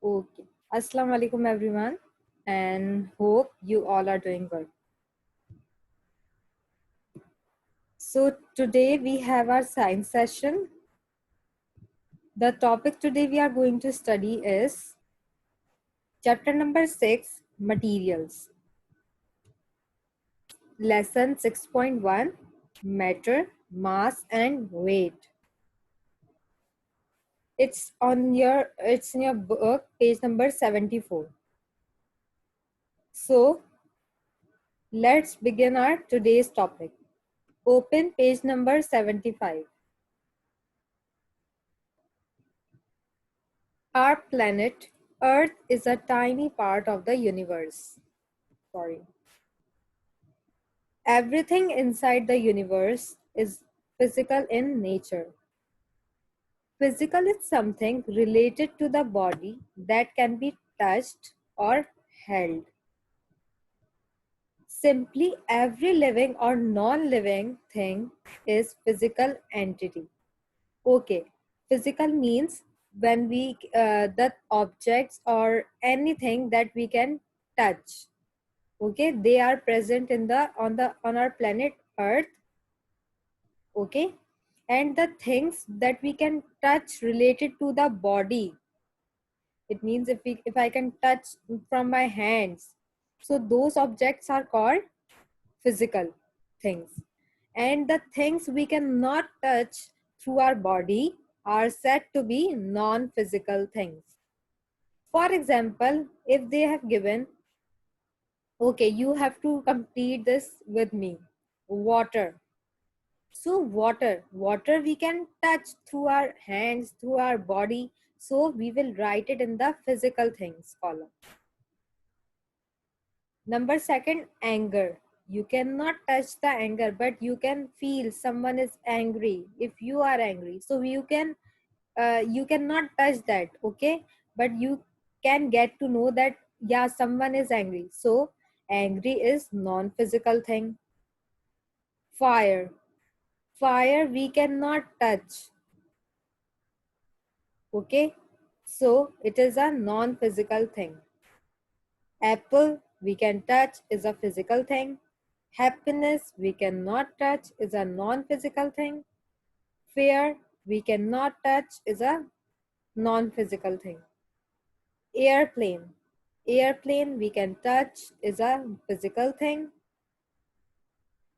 Okay. Assalamu alaikum everyone and hope you all are doing good. So today we have our science session. The topic today we are going to study is chapter number 6, materials. Lesson 6.1, matter, mass and weight. It's in your book, page number 74. So let's begin our today's topic. Open page number 75. Our planet, Earth, is a tiny part of the universe. Sorry. Everything inside the universe is physical in nature. Physical is something related to the body that can be touched or held. Simply, every living or non-living thing is physical entity. Okay, physical means when the objects or anything that we can touch. Okay, they are present in the on our planet Earth. Okay, and the things that we can touch related to the body, it means if I can touch from my hands, so those objects are called physical things, and the things we cannot touch through our body are said to be non-physical things. For example, if they have given, okay, you have to complete this with me. Water. So water we can touch through our hands, through our body. So we will write it in the physical things column. Number second, anger. You cannot touch the anger, but you can feel someone is angry. If you are angry, so you cannot touch that, okay? But you can get to know that, yeah, someone is angry. So angry is non-physical thing. Fire. Fire we cannot touch, okay? So it is a non-physical thing. Apple we can touch is a physical thing. Happiness we cannot touch is a non-physical thing. Fear we cannot touch is a non-physical thing. Airplane. Airplane we can touch is a physical thing.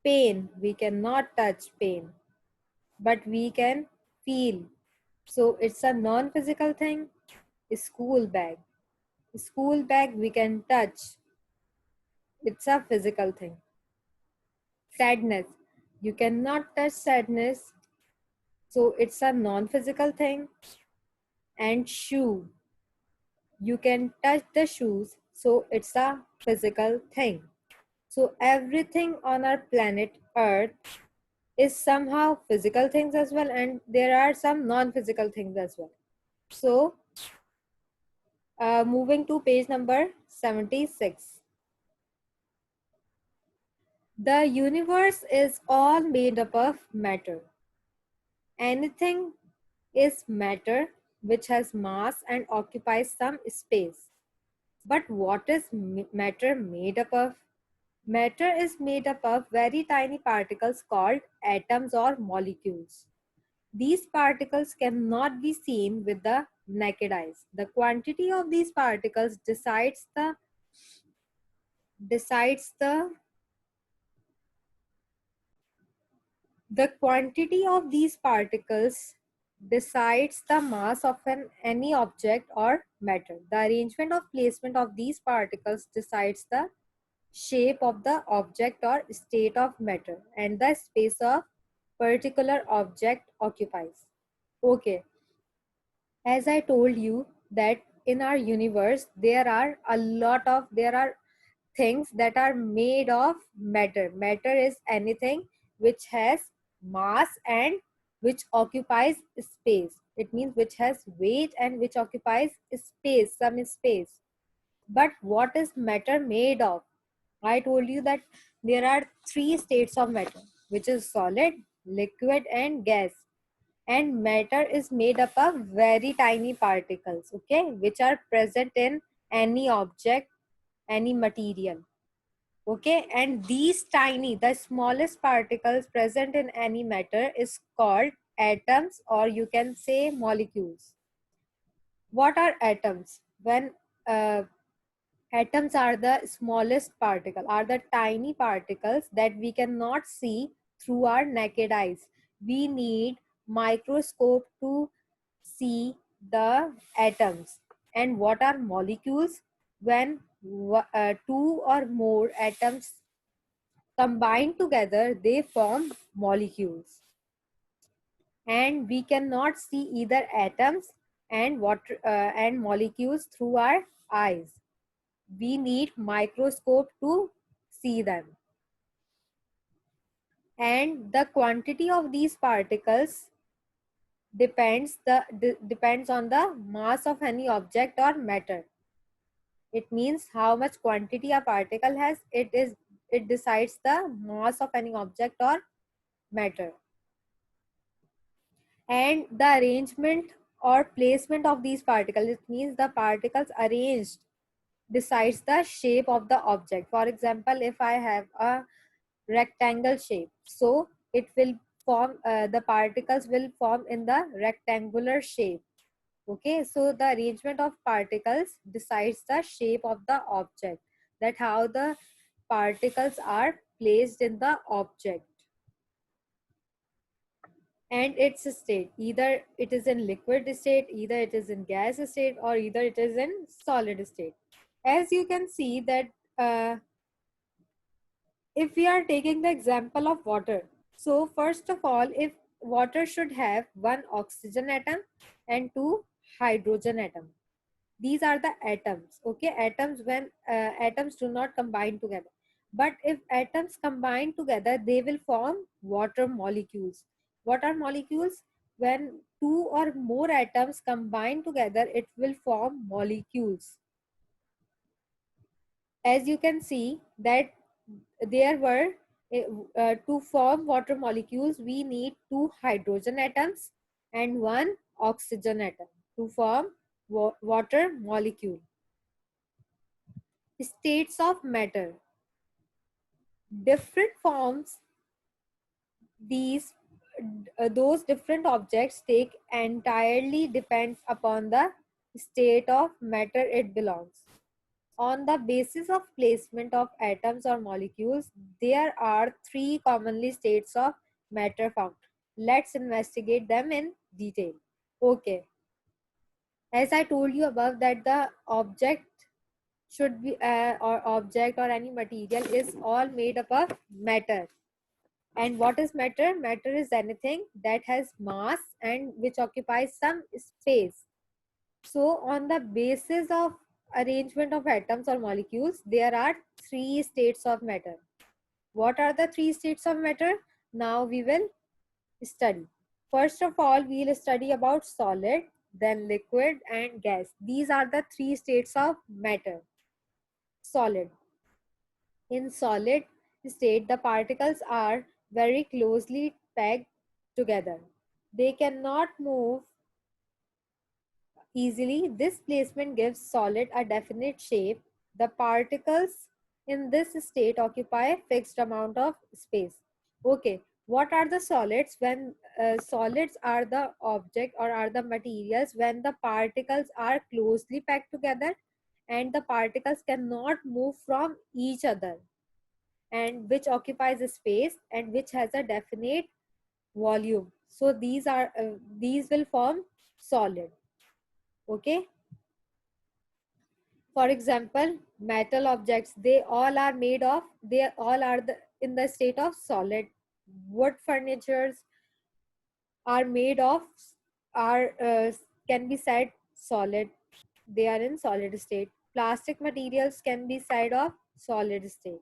Pain we cannot touch pain, but we can feel. So it's a non-physical thing. School bag. School bag we can touch. It's a physical thing. Sadness. You cannot touch sadness. So it's a non-physical thing. And shoe. You can touch the shoes. So it's a physical thing. So everything on our planet Earth is somehow physical things as well. And there are some non-physical things as well. So moving to page number 76. The universe is all made up of matter. Anything is matter which has mass and occupies some space. But what is matter made up of? Matter is made up of very tiny particles called atoms or molecules. These particles cannot be seen with the naked eyes. The quantity of these particles decides the quantity of these particles decides the mass of any object or matter. The arrangement of placement of these particles decides the shape of the object or state of matter and the space of particular object occupies. Okay, as I told you that in our universe there are things that are made of matter. Matter is anything which has mass and which occupies space. It means which has weight and which occupies space, some space. But what is matter made of? I told you that there are three states of matter, which is solid, liquid and gas. And matter is made up of very tiny particles, okay, which are present in any object, any material. Okay, and these tiny, the smallest particles present in any matter is called atoms, or you can say molecules. What are atoms? When uh, atoms are the smallest particle, are the tiny particles that we cannot see through our naked eyes. We need microscope to see the atoms. And what are molecules? When two or more atoms combine together, they form molecules. And we cannot see either atoms and molecules through our eyes. We need microscope to see them. And the quantity of these particles depends on the mass of any object or matter. It means how much quantity a particle has. It decides the mass of any object or matter. And the arrangement or placement of these particles, it means the particles arranged decides the shape of the object. For example, if I have a rectangle shape, so it will form, the particles will form in the rectangular shape. Okay, so the arrangement of particles decides the shape of the object, that how the particles are placed in the object. And its state, either it is in liquid state, either it is in gas state, or either it is in solid state. As you can see that, if we are taking the example of water, so first of all, if water should have one oxygen atom and two hydrogen atom. These are the atoms. Okay, atoms, when atoms do not combine together, but if atoms combine together, they will form water molecules. What are molecules? When two or more atoms combine together, it will form molecules. As you can see that there were, to form water molecules, we need two hydrogen atoms and one oxygen atom to form water molecule. States of matter, different forms, these those different objects take entirely depends upon the state of matter it belongs. On the basis of placement of atoms or molecules, there are three commonly states of matter found. Let's investigate them in detail. Okay, as I told you above that the object should be, or object or any material is all made up of matter. And what is matter? Matter is anything that has mass and which occupies some space. So on the basis of arrangement of atoms or molecules, there are three states of matter. What are the three states of matter? Now we will study. First of all, we will study about solid, then liquid and gas. These are the three states of matter. Solid. In solid state, the particles are very closely packed together. They cannot move easily. This placement gives solid a definite shape. The particles in this state occupy a fixed amount of space. Okay, what are the solids? When solids are the object or are the materials when the particles are closely packed together and the particles cannot move from each other, and which occupies a space and which has a definite volume. So these will form solid. Okay, for example, metal objects, they all are in the state of solid. Wood furnitures are made of, are can be said solid. They are in solid state. Plastic materials can be said of solid state.